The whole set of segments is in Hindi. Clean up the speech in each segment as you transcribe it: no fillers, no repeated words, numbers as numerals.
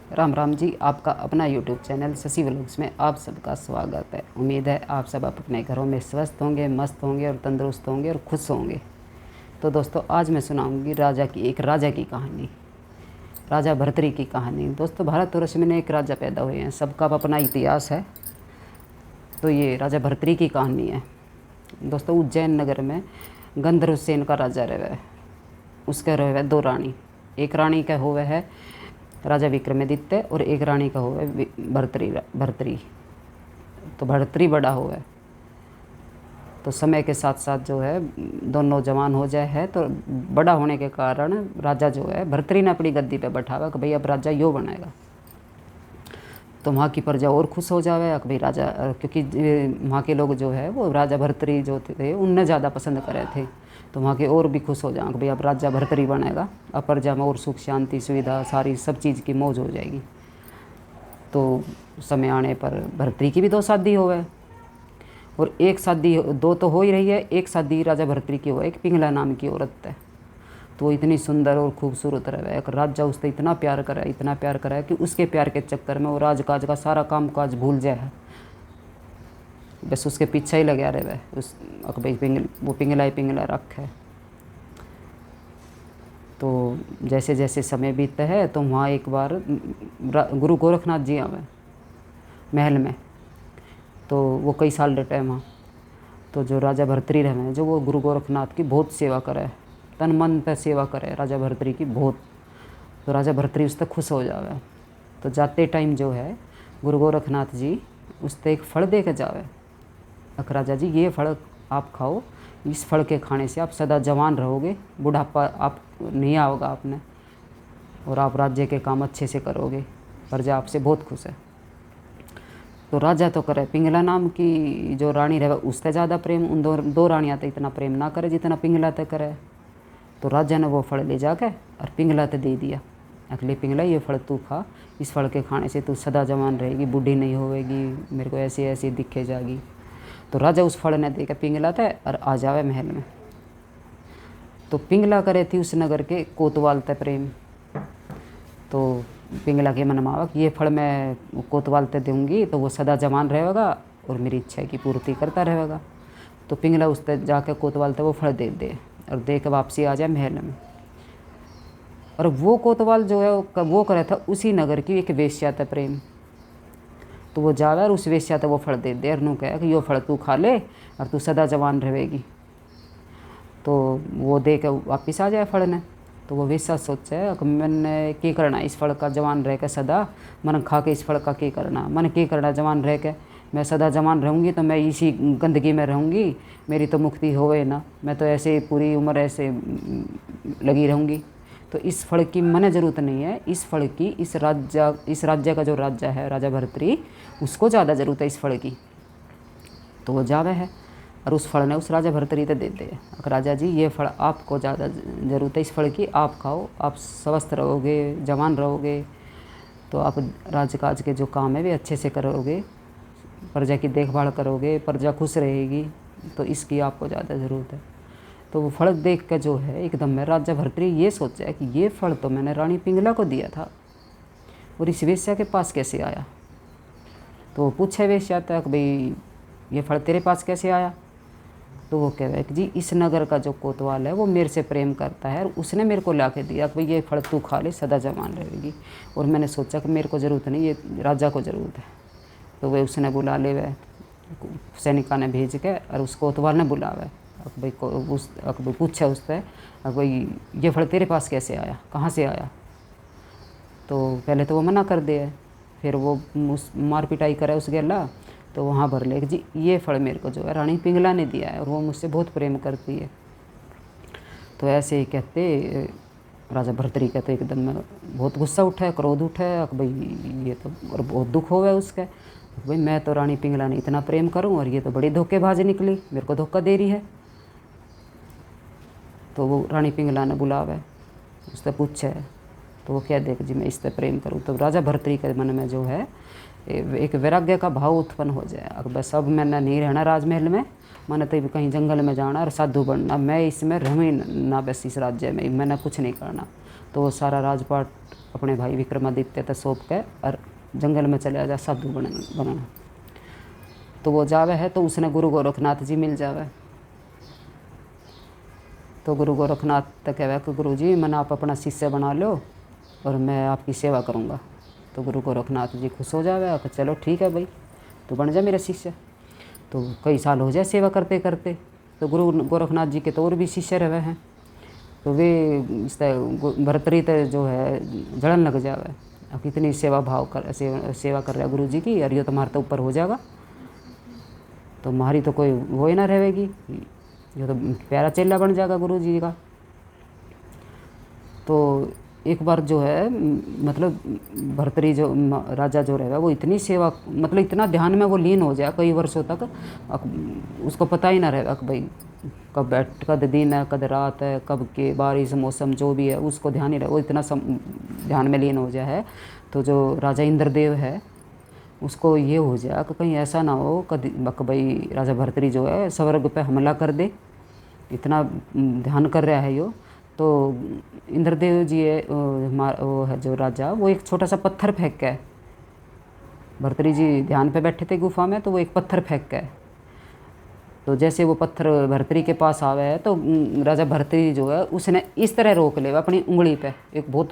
राम राम जी। आपका अपना यूट्यूब चैनल शशि व्लॉग्स में आप सबका स्वागत है। उम्मीद है आप सब अपने घरों में स्वस्थ होंगे, मस्त होंगे और तंदुरुस्त होंगे और खुश होंगे। तो दोस्तों, आज मैं सुनाऊंगी एक राजा की कहानी, राजा भर्तृहरि की कहानी। दोस्तों, भारतवर्ष में एक राजा पैदा हुए हैं, सबका अपना इतिहास है। तो ये राजा भर्तृहरि की कहानी है। दोस्तों, उज्जैन नगर में गंधर्वसेन का राजा रहे। उसके रहे दो रानी। एक रानी का हुआ है राजा विक्रमादित्य और एक रानी का हुआ है भर्तृहरि। तो भर्तृहरि बड़ा हुआ है, तो समय के साथ साथ जो है दोनों जवान हो जाए है। तो बड़ा होने के कारण राजा जो है भर्तृहरि ने अपनी गद्दी पे बैठावा कि भाई अब राजा यो बनेगा। तो वहाँ की प्रजा और खुश हो जावे कि भाई राजा, क्योंकि वहाँ के लोग जो है वो राजा भर्तृहरि जो थे उनने ज़्यादा पसंद करे थे। तो वहाँ के और भी खुश हो जाएंगे भाई अब राजा भर्तृहरि बनेगा, अब प्रजा में और सुख शांति सुविधा सारी सब चीज़ की मौज हो जाएगी। तो समय आने पर भर्तृहरि की भी दो शादी हो गए, और एक शादी दो तो हो ही रही है। एक शादी राजा भर्तृहरि की हो, एक पिंगला नाम की औरत है। तो वो इतनी सुंदर और खूबसूरत रहे। एक राजा उससे इतना प्यार करे कि उसके प्यार के चक्कर में वो राजकाज का सारा काम काज भूल जाए, बस उसके पीछे ही लगा रहे। उस भाई वो पिंगला रखे। तो जैसे जैसे समय बीतता है तो वहाँ एक बार गुरु गोरखनाथ जी आवे महल में। तो वो कई साल रहते हैं वहाँ। तो जो राजा भर्तृहरि रहे जो वो गुरु गोरखनाथ की बहुत सेवा करे, तन मन पे सेवा करे राजा भर्तृहरि की बहुत। तो राजा भर्तृहरि उससे खुश हो जावे। तो जाते टाइम जो है गुरु गोरखनाथ जी उससे एक फल दे के जावे, अक राजा जी ये फल आप खाओ, इस फल के खाने से आप सदा जवान रहोगे, बुढ़ापा आप नहीं आओगा आपने, और आप राज्य के काम अच्छे से करोगे, प्रजा आपसे बहुत खुश है। तो राजा तो करे पिंगला नाम की जो रानी रहे उससे ज़्यादा प्रेम, उन दो रानियाँ तो इतना प्रेम ना करे जितना पिंगला ते करे। तो राजा ने वो फल ले जाके और पिंगला ते दे दिया, अगले पिंगला ये फल तू खा, इस फल के खाने से तू सदा जवान रहेगी, बूढ़ी नहीं होएगी, मेरे को ऐसी ऐसी दिखे जाएगी। तो राजा उस फल ने देकर पिंगला था और आ जावे महल में। तो पिंगला करे थी उस नगर के कोतवाल ते प्रेम। तो पिंगला के मन में आवा कि ये फल मैं कोतवाल ते दूंगी तो वो सदा जवान रहेगा और मेरी इच्छा की पूर्ति करता रहेगा। तो पिंगला उस ते जाके कोतवाल ते वो फल दे और दे के वापसी आ जाए महल में। और वो कोतवाल जो है वो करे था उसी नगर की एक वेश्या ते प्रेम। तो वो जावे और उस वेश्या तो वो फल दे और नू कहे कि यो फल तू खा ले और तू सदा जवान रहेगी। तो वो दे के वापिस आ जाए फल ने। तो वो वेश्या सोचे कि मैंने क्या करना इस फल का जवान रह के सदा, मन खा के इस फल का क्या करना, मन क्या करना जवान रह के, मैं सदा जवान रहूँगी तो मैं इसी गंदगी में रहूँगी, मेरी तो मुक्ति होवे ना, मैं तो ऐसे पूरी उम्र ऐसे लगी रहूँगी। तो इस फल की मने ज़रूरत नहीं है, इस फल की इस राज्य का जो राजा है राजा भर्तृहरि उसको ज़्यादा ज़रूरत है इस फल की। तो वो जावे है और उस फल ने उस राजा भर्तृहरि दे दे, राजा जी ये फल आपको ज़्यादा ज़रूरत है इस फल की, आप खाओ, आप स्वस्थ रहोगे, जवान रहोगे, तो आप राजकाज के जो काम है वे अच्छे से करोगे, प्रजा की देखभाल करोगे, प्रजा खुश रहेगी, तो इसकी आपको ज़्यादा ज़रूरत है। तो वो फल देख कर जो है एकदम में राजा भर्तृहरि ये सोचा कि ये फल तो मैंने रानी पिंगला को दिया था और इस वेश्या के पास कैसे आया। तो वो पूछे वेश्या तक भाई ये फल तेरे पास कैसे आया। तो वो कहे कि जी इस नगर का जो कोतवाल है वो मेरे से प्रेम करता है और उसने मेरे को ला के दिया कि भाई ये फल तू खा ले सदा जवान रहेगी, और मैंने सोचा कि मेरे को ज़रूरत नहीं, ये राजा को ज़रूरत है। तो वह उसने बुला ले, वह सैनिका ने भेज के और उस कोतवाल ने बुलावे भाई को उस पूछे उससे भाई ये फल तेरे पास कैसे आया, कहाँ से आया। तो पहले तो वो मना कर दे, फिर वो मार पिटाई करे उस गेला। तो वहाँ भर ले जी ये फल मेरे को जो है रानी पिंगला ने दिया है और वो मुझसे बहुत प्रेम करती है। तो ऐसे ही कहते राजा भर्तृहरि कहते एकदम में बहुत गुस्सा उठा, क्रोध उठा कि भाई ये तो, और बहुत दुख हो गया उसका, भाई मैं तो रानी पिंगला ने इतना प्रेम करूं और ये तो बड़ी धोखेबाज निकली, मेरे को धोखा दे रही है। तो वो रानी पिंगला ने बुलावे, उससे पूछे, तो वो क्या देख जी मैं इससे प्रेम करूं। तो राजा भर्तृहरि के मन में जो है एक वैराग्य का भाव उत्पन्न हो जाए, अब बस अब मैंने नहीं रहना राजमहल में, मैंने तो कहीं जंगल में जाना और साधु बनना, मैं इसमें रहूँ ना, बस इस राज्य में मैंने कुछ नहीं करना। तो वो सारा राजपाट अपने भाई विक्रमादित्य तक सौंप के और जंगल में चले जा साधु बनना। तो वो जावे है तो उसने गुरु गोरखनाथ जी मिल जावे। तो गुरु गोरखनाथ तक कहे कि गुरु जी मैंने आप अपना शिष्य बना लो और मैं आपकी सेवा करूँगा। तो गुरु गोरखनाथ जी खुश हो जावे कि चलो ठीक है भाई, तो बन जा मेरा शिष्य। तो कई साल हो जाए सेवा करते करते। तो गुरु गोरखनाथ जी के तो और भी शिष्य रहे हैं। तो वे इस भर्तरी जो है जड़न लग जावे, अब कितनी सेवा सेवा कर रहा है गुरु जी की, और ये तुम्हारे तो ऊपर हो जाएगा, तो हमारी तो कोई वो ही ना रहेगी, ये तो प्यारा चेला बन जाएगा गुरु जी का। तो एक बार जो है मतलब भर्तरी जो राजा जो रहेगा वो इतनी सेवा मतलब इतना ध्यान में वो लीन हो जाए कई वर्षों तक, उसको पता ही ना रहेगा कि भाई कद दिन है, कद रात है, कब के बारिश मौसम जो भी है उसको ध्यान ही रहे, वो इतना ध्यान में लीन हो जाए है। तो जो राजा इंद्रदेव है उसको ये हो जाए कि कहीं ऐसा ना हो कभी भाई राजा भर्तरी जो है स्वर्ग पे हमला कर दे, इतना ध्यान कर रहा है यो। तो इंद्रदेव जी वो है जो राजा, वो एक छोटा सा पत्थर फेंक के, भर्तरी जी ध्यान पे बैठे थे गुफा में, तो वो एक पत्थर फेंक के, तो जैसे वो पत्थर भर्तरी के पास आवे है तो राजा भर्तरी जो है उसने इस तरह रोक ले अपनी उंगली पे, एक बहुत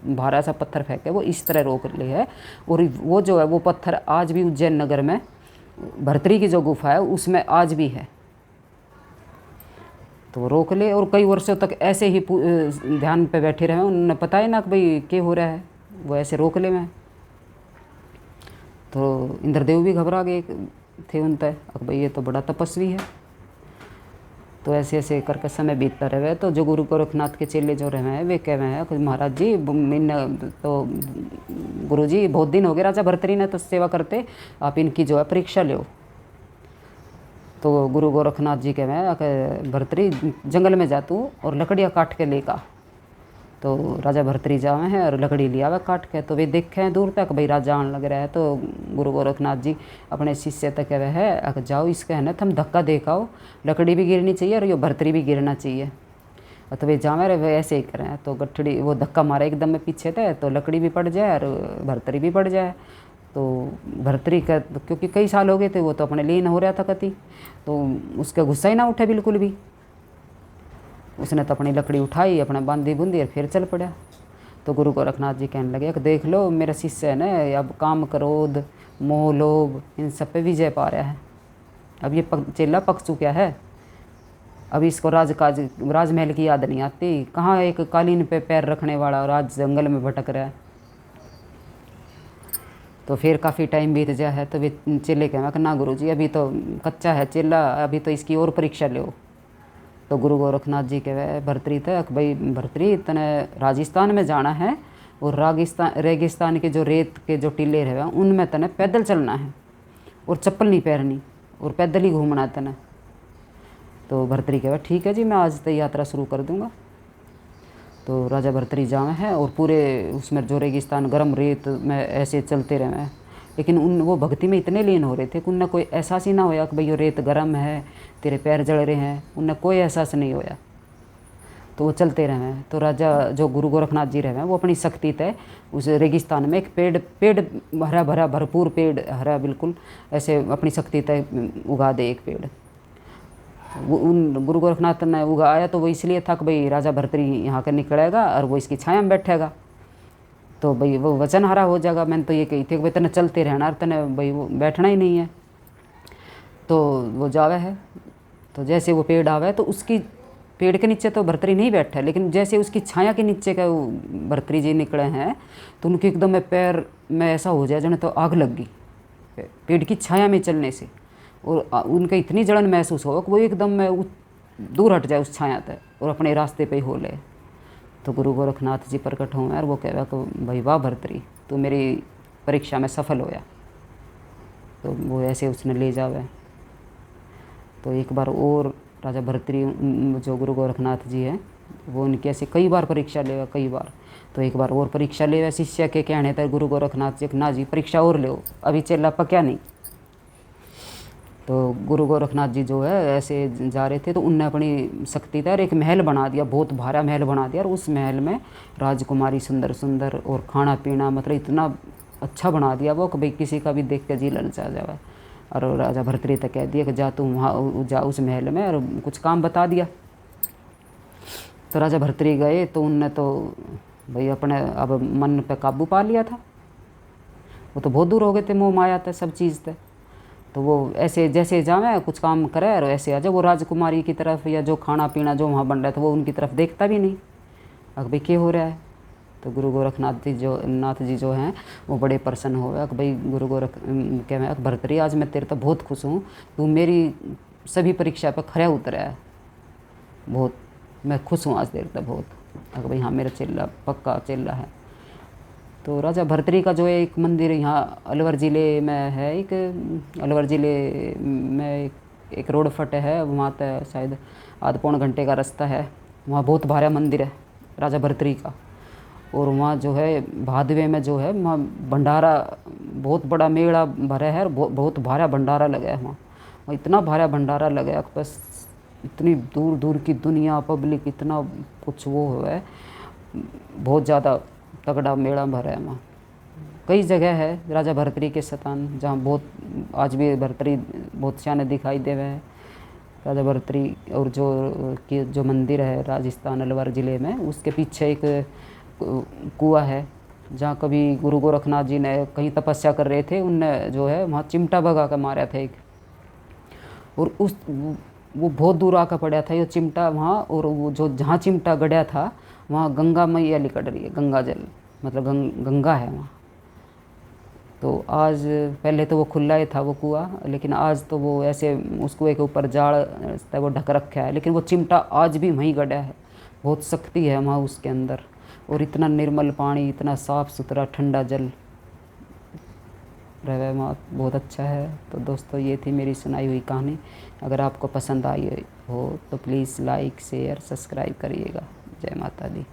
भारा सा पत्थर फेंके वो इस तरह रोक ले है। और वो जो है वो पत्थर आज भी उज्जैन नगर में भर्तरी की जो गुफा है उसमें आज भी है। तो वो रोक ले और कई वर्षों तक ऐसे ही ध्यान पे बैठे रहे, उन्हें पता ही ना कि भाई क्या हो रहा है, वो ऐसे रोक ले में। तो इंद्रदेव भी घबरा गए थे उन तय, अब भाई ये तो बड़ा तपस्वी है। तो ऐसे ऐसे करके समय बीतता रहे। तो जो गुरु गोरखनाथ के चेले जो रहे हैं वे कह रहे हैं कि महाराज जी तो गुरु जी बहुत दिन हो गए राजा भर्तरी ने तो सेवा करते, आप इनकी जो है परीक्षा लो। तो गुरु गोरखनाथ जी कह रहे हैं कि भर्तरी जंगल में जा तू और लकड़ियाँ काट के लेकर। तो राजा भर्तरी जावे हैं और लकड़ी लिया हुआ काट के। तो वे देखे हैं दूर तक भाई राजा आने लग रहा है। तो गुरु गोरखनाथ जी अपने शिष्य तक कह रहे हैं जाओ इसके है ना तुम धक्का देखाओ, लकड़ी भी गिरनी चाहिए और ये भर्तरी भी गिरना चाहिए। तो वे जावे रहे वे ऐसे ही करें। तो गठड़ी वो धक्का मारे एकदम में पीछे थे तो लकड़ी भी पड़ जाए और भर्तरी भी पड़ जाए। तो भर्तरी का क्योंकि कई साल हो गए थे वो तो अपने लीन हो रहा था कति, तो उसका गुस्सा ही ना उठे बिल्कुल भी। उसने तो अपनी लकड़ी उठाई अपना बांधी बूंदी और फिर चल पड़ा। तो गुरु गोरखनाथ जी कहने लगे कि देख लो मेरा शिष्य है ना अब काम क्रोध मोह लोभ इन सब पे विजय पा रहा है, अब ये चेला पक चुका है, अब इसको राजमहल की याद नहीं आती, कहाँ एक कालीन पे पैर रखने वाला और आज जंगल में भटक रहा है। तो फिर काफ़ी टाइम बीत जाए है। तो वे चेले कहें कि ना गुरु जी अभी तो कच्चा है चेला, अभी तो इसकी और परीक्षा लो। तो गुरु गोरखनाथ जी कहे भर्तरी तक भाई भर्तरी तने राजस्थान में जाना है और रेगिस्तान के जो रेत के जो टीले रहे उनमें तने पैदल चलना है और चप्पल नहीं पहननी और पैदल ही घूमना है तने। तो भर्तरी कहे ठीक है जी मैं आज तो यात्रा शुरू कर दूंगा। तो राजा भर्तरी जावे हैं और पूरे उसमें जो रेगिस्तान गर्म रेत में ऐसे चलते रहे हैं, लेकिन वो भक्ति में इतने लीन हो रहे थे कि उनने कोई एहसास ही ना होया कि भाई ये रेत गर्म है तेरे पैर जल रहे हैं, उनने कोई एहसास नहीं होया। तो वो चलते रहे हैं। तो राजा जो गुरु गोरखनाथ जी रहे हैं वो अपनी शक्ति तय उस रेगिस्तान में एक पेड़ हरा भरा भरपूर पेड़ हरा बिल्कुल ऐसे अपनी शक्ति तय उगा दे एक पेड़। वो उन गुरु गोरखनाथ ने उगाया तो वो इसलिए था कि भाई राजा भर्तरी यहाँ का निकलेगा और वो इसकी छाया में बैठेगा तो भाई वो वचन हरा हो जाएगा। मैंने तो ये कही थी कि भाई तने चलते रहना और तने भाई वो बैठना ही नहीं है। तो वो जावे है तो जैसे वो पेड़ आवे तो उसकी पेड़ के नीचे तो भर्तरी नहीं बैठा, लेकिन जैसे उसकी छाया के नीचे का वो भर्तरी जी निकले हैं तो उनके एकदम में पैर में ऐसा हो जाए जने तो आग लग गई पेड़ की छाया में चलने से, और उनके इतनी जलन महसूस हो कि वो एकदम में दूर हट जाए उस छाया तक और अपने रास्ते पे ही हो ले। तो गुरु गोरखनाथ जी प्रकट हुए और वो कह रहा कि भाई वाह भर्तरी तो मेरी परीक्षा में सफल होया। तो वो ऐसे उसने ले जावे। तो एक बार और राजा भर्तरी जो गुरु गोरखनाथ जी हैं वो उनकी ऐसे कई बार परीक्षा ले कई बार। तो एक बार और परीक्षा ले शिष्य के कहने तक गुरु गोरखनाथ जी ना जी परीक्षा और ले अभी चेला पक्या नहीं। तो गुरु गोरखनाथ जी जो है ऐसे जा रहे थे, तो उनने अपनी शक्ति था और एक महल बना दिया, बहुत भारा महल बना दिया। और उस महल में राजकुमारी सुंदर सुंदर और खाना पीना मतलब इतना अच्छा बना दिया वो कि भाई किसी का भी देख के जी ललचा जाए। और राजा भर्तृहरि तक कह दिया कि जा तुम वहाँ जा उस महल में, और कुछ काम बता दिया। तो राजा भर्तृहरि गए तो उनने तो भाई अपने अब मन पे काबू पा लिया था। वो तो बहुत दूर हो गए थे मोह माया थे सब चीज़ थे। तो वो ऐसे जैसे जावे कुछ काम करे और ऐसे आ जाए, वो राजकुमारी की तरफ या जो खाना पीना जो वहाँ बन रहा था वो उनकी तरफ देखता भी नहीं। अब भाई क्या हो रहा है। तो गुरु गोरखनाथ जी जो हैं वो बड़े प्रसन्न हो गए। भाई गुरु गोरख क्या मैं भर्तृहरि आज मैं तेरे तो बहुत खुश हूँ, तू मेरी सभी परीक्षा पर खरा उतरा है, बहुत मैं खुश हूँ आज तेरे तो बहुत। अगर भाई हाँ मेरा चेला पक्का चेला है। तो राजा भर्तृहरि का जो है एक मंदिर यहाँ अलवर ज़िले में है, एक अलवर ज़िले में एक रोड फट है, वहाँ तक शायद आध पौन घंटे का रास्ता है। वहाँ बहुत भारा मंदिर है राजा भर्तृहरि का। और वहाँ जो है भादवे में जो है वहाँ भंडारा बहुत बड़ा मेला भरा है और बहुत भारा भंडारा लगा है वहाँ इतना भारा भंडारा लगा है बस इतनी दूर दूर की दुनिया पब्लिक इतना कुछ वो है, बहुत ज़्यादा तगड़ा मेला भरा है वहाँ। कई जगह है राजा भर्तृहरि के स्थान जहाँ बहुत आज भी भर्तृहरि बहुत शान दिखाई दे रहे हैं राजा भर्तृहरि। और जो मंदिर है राजस्थान अलवर ज़िले में, उसके पीछे एक कुआं है जहाँ कभी गुरु गोरखनाथ जी ने कहीं तपस्या कर रहे थे, उनने जो है वहाँ चिमटा भगा कर मारा था एक। और वो बहुत दूर आकर पड़ा था ये चिमटा वहाँ। और वो जो जहाँ चिमटा गड़ा था वहाँ गंगा मैया निकल रही है, गंगा जल मतलब गंगा है वहाँ। तो आज पहले तो वो खुला ही था वो कुआं, लेकिन आज तो वो ऐसे उस कुएं के ऊपर जाड़ वो ढक रखा है, लेकिन वो चिमटा आज भी वहीं गड़ा है। बहुत शक्ति है वहाँ उसके अंदर। और इतना निर्मल पानी, इतना साफ़ सुथरा ठंडा जल रहे वहाँ, बहुत अच्छा है। तो दोस्तों ये थी मेरी सुनाई हुई कहानी। अगर आपको पसंद आई हो तो प्लीज़ लाइक शेयर सब्सक्राइब करिएगा। जय माता दी।